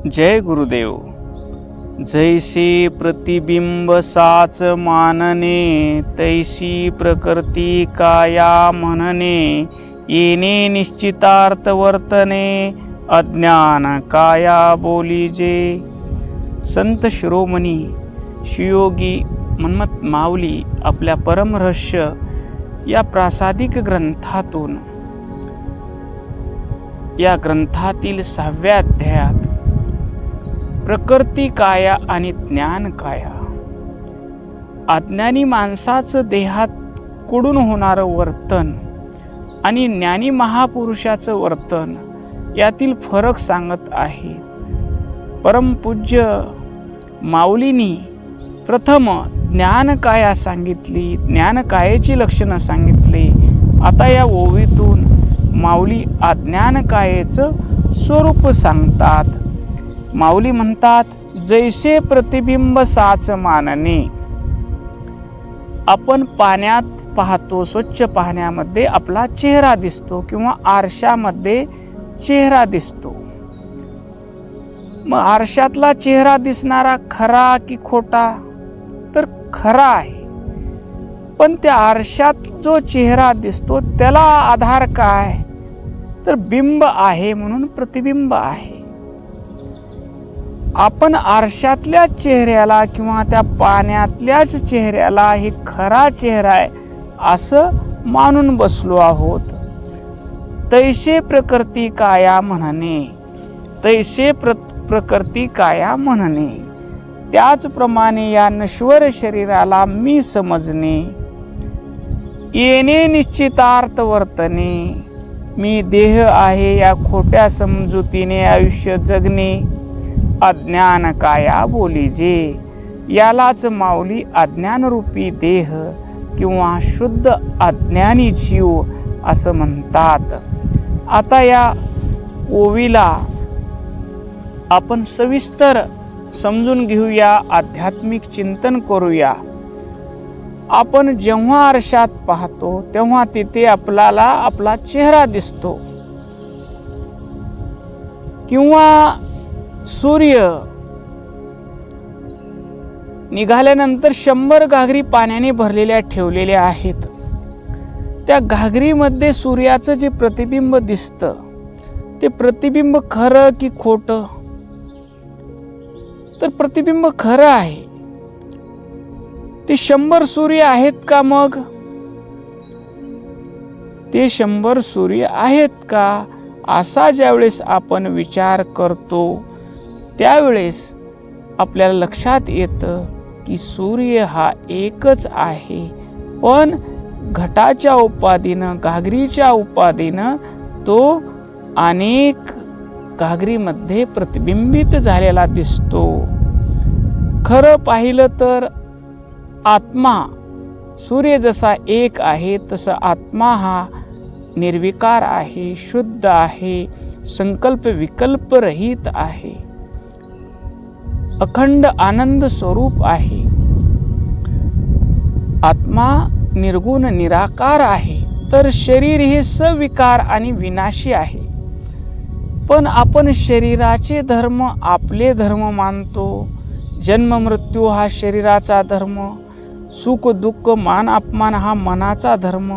जय गुरुदेव. जैसे प्रतिबिंब साच मानने, तैसी प्रकृती काया म्हणणे. येणे निश्चितार्थ वर्तने, अज्ञान काया बोलीजे. संत शिरोमणी शिवयोगी मन्मथ माऊली आपल्या परमरहस्य या प्रासादिक ग्रंथातून, या ग्रंथातील 6व्या अध्यायात प्रकृती काया आणि ज्ञान काया, अज्ञानी माणसाचं देहात कुडून होणारं वर्तन आणि ज्ञानी महापुरुषाचं वर्तन यातील फरक सांगत आहे. परमपूज्य माऊलींनी प्रथम ज्ञान काया सांगितली, ज्ञान कायेची लक्षणं सांगितली. आता या ओवीतून माऊली अज्ञान कायेचं स्वरूप सांगतात. माऊली म्हणतात, जैसे प्रतिबिंब साच मानणे. आपण पाण्यात पाहतो, स्वच्छ पाण्यामध्ये आपला चेहरा दिसतो किंवा आरशामध्ये चेहरा दिसतो. मग आरशातला चेहरा दिसणारा खरा की खोटा? तर खरा आहे. पण त्या आरशात जो चेहरा दिसतो त्याला आधार काय? तर बिंब आहे, म्हणून प्रतिबिंब आहे. आपण आरशातल्या चेहऱ्याला किंवा त्या पाण्यातल्याच चेहऱ्याला हे खरा चेहरा आहे असं मानून बसलो आहोत. तैसे प्रकृती काया म्हणणे, तैसे प्रकृती काया म्हणणे. त्याचप्रमाणे या नश्वर शरीराला मी समजणे. येणे निश्चितार्थ वर्तने. मी देह आहे या खोट्या समजुतीने आयुष्य जगणे. अज्ञान काया बोलीजे. यालाच माऊली अज्ञानरूपी देह किंवा शुद्ध अज्ञानी जीव असं म्हणतात. आता या ओवीला आपण सविस्तर समजून घेऊया, आध्यात्मिक चिंतन करूया. आपण जेव्हा आरशात पाहतो तेव्हा तिथे आपल्याला आपला चेहरा दिसतो, किंवा सूर्य निघाल्यानंतर 100 घागरी पाण्याने भरलेल्या ठेवलेल्या आहेत. त्या घागरीमध्ये सूर्याचं जे प्रतिबिंब दिसतं ते प्रतिबिंब खरं की खोटं? तर प्रतिबिंब खरं आहे. ते 100 सूर्य आहेत का? मग ते 100 सूर्य आहेत का असा ज्यावेळेस आपण विचार करतो त्यावेळेस आपल्याला लक्षात येतं की सूर्य हा एकच आहे. पण घटाच्या उपाधीनं, घागरीच्या उपाधीनं तो अनेक घागरीमध्ये प्रतिबिंबित झालेला दिसतो. खरं पाहिलं तर आत्मा, सूर्य जसा एक आहे तसा आत्मा हा निर्विकार आहे, शुद्ध आहे, संकल्प विकल्प रहित आहे, अखंड आनंद स्वरूप आहे. आत्मा निर्गुण निराकार आहे. तर शरीर हे सविकार आणि विनाशी आहे. पण आपण शरीराचे धर्म आपले धर्म मानतो. जन्म मृत्यू हा शरीराचा धर्म, सुख दुःख मान अपमान हा मनाचा धर्म,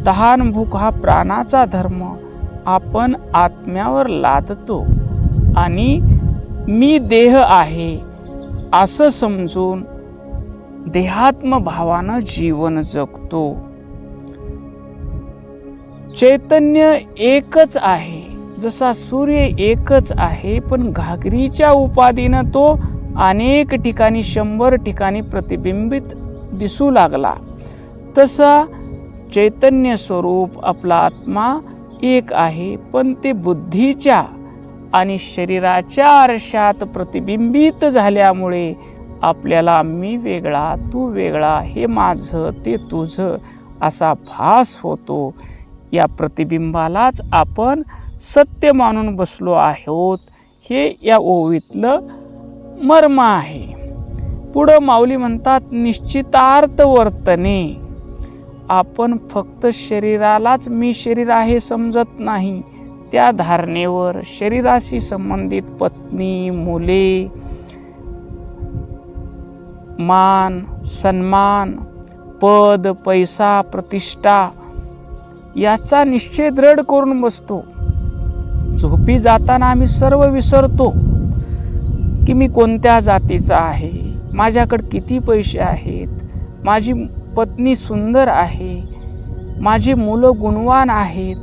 तहान भूक हा प्राणाचा धर्म आपण आत्म्यावर लादतो आणि मी देह आहे असं समजून देहात्म भावानं जीवन जगतो. चैतन्य एकच आहे, जसा सूर्य एकच आहे, पण घागरीच्या उपाधीनं तो अनेक ठिकाणी 100 ठिकाणी प्रतिबिंबित दिसू लागला. तसा चैतन्य स्वरूप आपला आत्मा एक आहे, पण ते बुद्धीच्या आणि शरीराच्या आरशात प्रतिबिंबित झाल्यामुळे आपल्याला मी वेगळा, तू वेगळा, हे माझं, ते तुझं असा भास होतो. या प्रतिबिंबालाच आपण सत्य मानून बसलो आहोत. हे या ओवीतलं मर्म आहे. पुढं माऊली म्हणतात, निश्चितार्थ वर्तने. आपण फक्त शरीरालाच मी शरीर आहे समजत नाही, त्या धारणेवर शरीराशी संबंधित पत्नी, मुले, मान, सन्मान, पद, पैसा, प्रतिष्ठा याचा निश्चय दृढ करून बसतो. झोपी जाताना आम्ही सर्व विसरतो की मी कोणत्या जातीचा आहे, माझ्याकडे किती पैसे आहेत, माझी पत्नी सुंदर आहे, माझी मुलं गुणवान आहेत.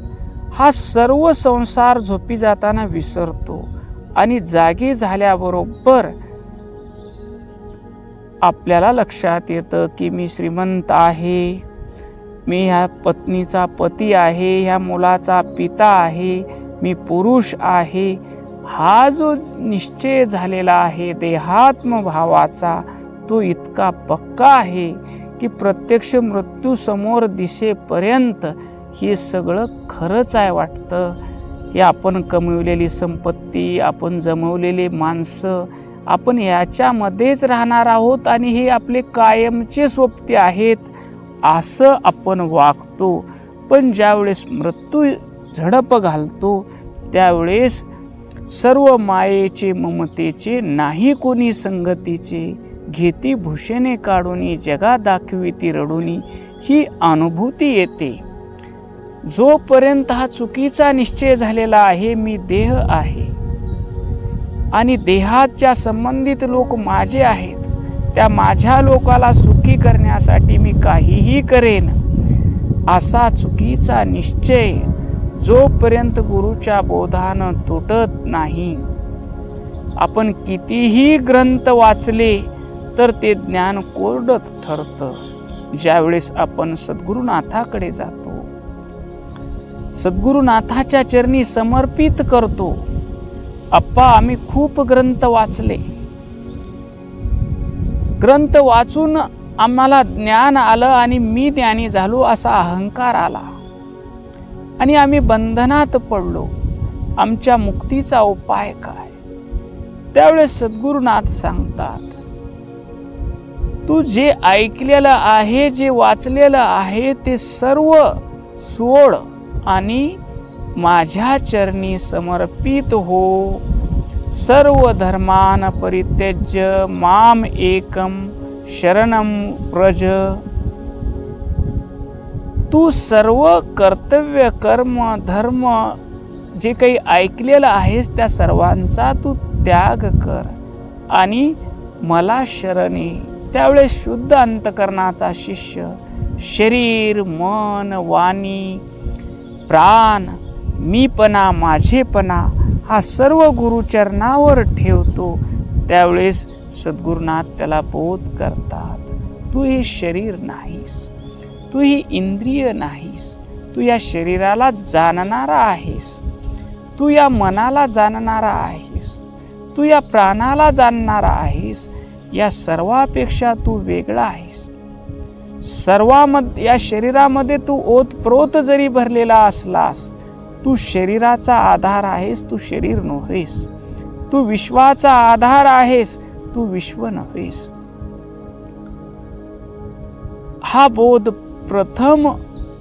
हा सर्व संसार झोपी जाताना विसरतो आणि जागे झाल्याबरोबर आपल्याला लक्षात येतं की मी श्रीमंत आहे, मी ह्या पत्नीचा पती आहे, ह्या मुलाचा पिता आहे, मी पुरुष आहे. हा जो निश्चय झालेला आहे देहात्मभावाचा, तो इतका पक्का आहे की प्रत्यक्ष मृत्यू समोर दिसेपर्यंत हे सगळं खरंच आहे वाटतं. हे आपण कमविलेली संपत्ती, आपण जमवलेले माणसं, आपण ह्याच्यामध्येच राहणार आहोत आणि हे आपले कायमचे स्वप्ते आहेत असं आपण वागतो. पण ज्यावेळेस मृत्यू झडप घालतो त्यावेळेस सर्व मायेचे, ममतेचे, नाही कोणी संगतीचे, घेती भूषणे काढूनी, जगा दाखविती रडूनी, ही अनुभूती येते. जोपर्यंत हा चुकीचा निश्चय झालेला आहे, मी देह आहे आणि देहाच्या संबंधित लोक माझे आहेत, त्या माझ्या लोकाला सुखी करण्यासाठी मी काहीही करेन, असा चुकीचा निश्चय जोपर्यंत गुरुच्या बोधानं तुटत नाही, आपण कितीही ग्रंथ वाचले तर ते ज्ञान कोरडत ठरतं. ज्यावेळेस आपण सद्गुरुनाथाकडे जातो, सद्गुरुनाथाच्या चरणी समर्पित करतो, अप्पा आम्ही खूप ग्रंथ वाचले, ग्रंथ वाचून आम्हाला ज्ञान आलं आणि मी ज्ञानी झालो असा अहंकार आला आणि आम्ही बंधनात पडलो, आमच्या मुक्तीचा उपाय काय? त्यावेळेस सद्गुरुनाथ सांगतात, तू जे ऐकलेलं आहे, जे वाचलेलं आहे ते सर्व सोड आणि माझ्या चरणी समर्पित हो. सर्व धर्मान परित्यज्य माम एकम शरणम व्रज. तू सर्व कर्तव्य, कर्म, धर्म जे काही ऐकलेलं आहेस त्या सर्वांचा तू त्याग कर आणि मला शरण ये. त्यावेळेस शुद्ध अंतकरणाचा शिष्य शरीर, मन, वाणी, प्राण, मीपणा, माझेपणा हा सर्व गुरुचरणावर ठेवतो. त्यावेळेस सद्गुरुनाथ त्याला बोध करतात, तू हे शरीर नाहीस, तू ही इंद्रिय नाहीस, तू या शरीराला जाणणारा आहेस, तू या मनाला जाणणारा आहेस, तू या प्राणाला जाणणारा आहेस. या सर्वापेक्षा तू वेगळा आहेस. सर्वामध्ये या शरीरामध्ये तू ओतप्रोत जरी भरलेला असलास, तू शरीराचा आधार आहेस, तू शरीर नव्हेस. तू विश्वाचा आधार आहेस, तू विश्व नव्हेस. हा बोध प्रथम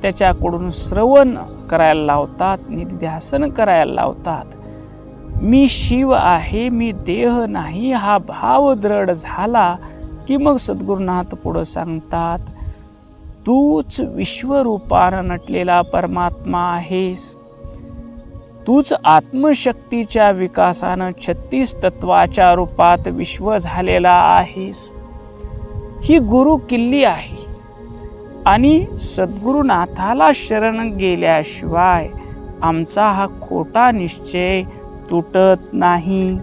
त्याच्याकडून श्रवण करायला लावतात, निध्यासन करायला लावतात. मी शिव आहे, मी देह नाही, हा भाव दृढ झाला की मग सद्गुरुनाथ पुढे सांगतात, तूच विश्वरूपानं नटलेला परमात्मा आहेस. तूच आत्मशक्तीच्या विकासानं 36 तत्वाच्या रूपात विश्व झालेला आहेस. ही गुरु किल्ली आहे आणि सद्गुरुनाथाला शरण गेल्याशिवाय आमचा हा खोटा निश्चय तुटत नाही.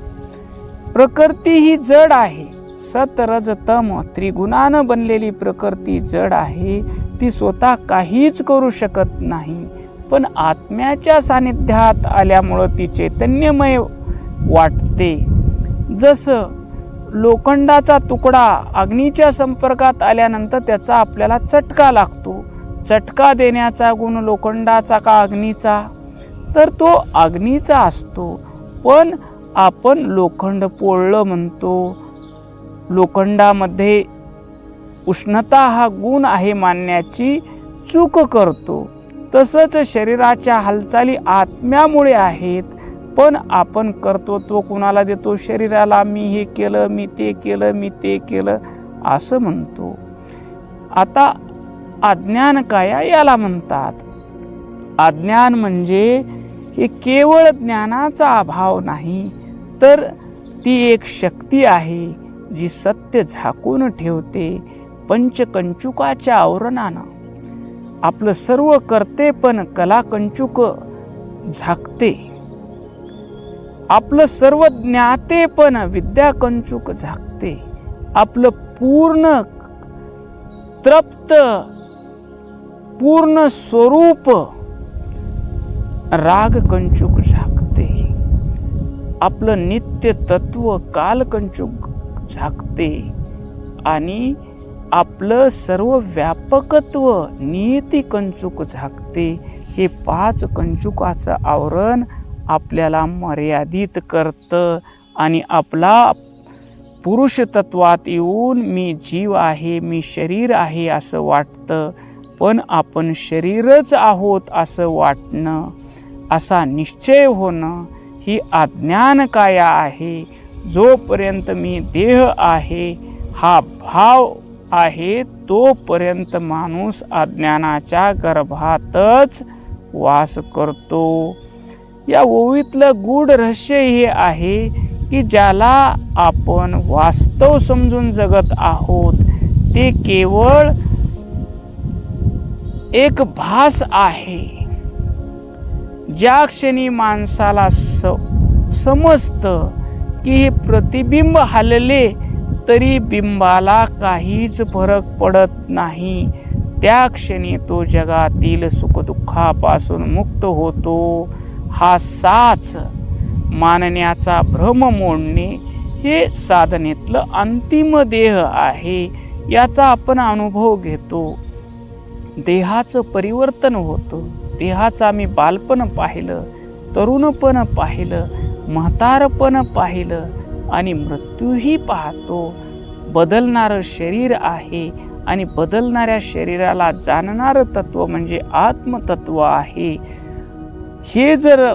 प्रकृती ही जड आहे, सत रज तम त्रिगुणानं बनलेली प्रकृती जड आहे, ती स्वतः काहीच करू शकत नाही. पण आत्म्याच्या सानिध्यात आल्यामुळं ती चैतन्यमय वाटते. जसं लोखंडाचा तुकडा अग्नीच्या संपर्कात आल्यानंतर त्याचा आपल्याला चटका लागतो. चटका देण्याचा गुण लोखंडाचा का अग्नीचा? तर तो अग्नीचा असतो. पण आपण लोखंड पोळलं म्हणतो. लोखंडामध्ये उष्णता हा गुण आहे मानण्याची चूक करतो. तसंच शरीराच्या हालचाली आत्म्यामुळे आहेत, पण आपण कर्तृत्व कुणाला देतो? शरीराला. मी हे केलं, मी ते केलं, मी ते केलं असं म्हणतो. आता अज्ञान काय याला म्हणतात? अज्ञान म्हणजे हे केवळ ज्ञानाचा अभाव नाही, तर ती एक शक्ती आहे जी सत्य झाकून ठेवते. पंचकंचुकाच्या आवरणानं आपलं सर्व कर्तेपण कलाकंचुक झाकते. आपलं सर्व ज्ञातेपण विद्याकंचुक झाकते. आपलं पूर्ण तृप्त पूर्ण स्वरूप रागकंचुक झाकते. आपलं नित्य तत्व कालकंचुक झाकते. आणि आपलं सर्व व्यापकत्व नियती कंचुक झाकते. हे 5 कंचुकाचं आवरण आपल्याला मर्यादित करतं आणि आपला पुरुष तत्वात येऊन मी जीव आहे, मी शरीर आहे असं वाटतं. पण आपण शरीरच आहोत असं वाटणं, असा निश्चय होणं ही अज्ञान काया आहे. जोपर्यंत मी देह आहे हा भाव आहे, तोपर्यंत माणूस अज्ञानाच्या गर्भातच वास करतो. या ओवीतलं गूढ रहस्य हे आहे की ज्याला आपण वास्तव समजून जगत आहोत ते केवळ एक भास आहे. ज्या क्षणी माणसाला समजतं की हे प्रतिबिंब हलले तरी बिंबाला काहीच फरक पडत नाही, त्या क्षणी तो जगातील सुखदुःखापासून मुक्त होतो. हा साच मानण्याचा भ्रम मोडणे हे साधनेतलं अंतिम देह आहे. याचा आपण अनुभव घेतो. देहाचं परिवर्तन होतं. देहाचं आम्ही बालपण पाहिलं, तरुणपण पाहिलं, म्हातारपण पाहिलं आणि मृत्यूही पाहतो. बदलणारं शरीर आहे आणि बदलणाऱ्या शरीराला जाणणारं तत्व म्हणजे आत्मतत्व आहे. हे जर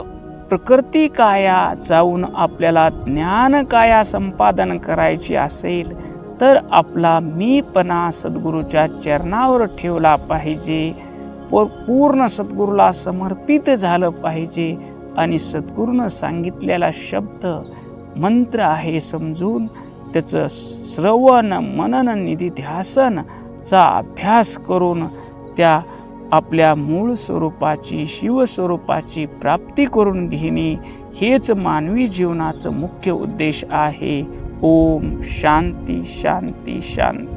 प्रकृती काया जाऊन आपल्याला ज्ञान काया संपादन करायची असेल तर आपला मीपणा सद्गुरूच्या चरणावर ठेवला पाहिजे. पूर्ण सद्गुरूला समर्पित झालं पाहिजे आणि सद्गुरूनं सांगितलेला शब्द मंत्र आहे समजून त्याचं श्रवण मनन निधिध्यासनचा अभ्यास करून त्या आपल्या मूळ स्वरूपाची शिवस्वरूपाची प्राप्ती करून घेणे हेच मानवी जीवनाचं मुख्य उद्देश आहे. ओम शांती शांती शांती.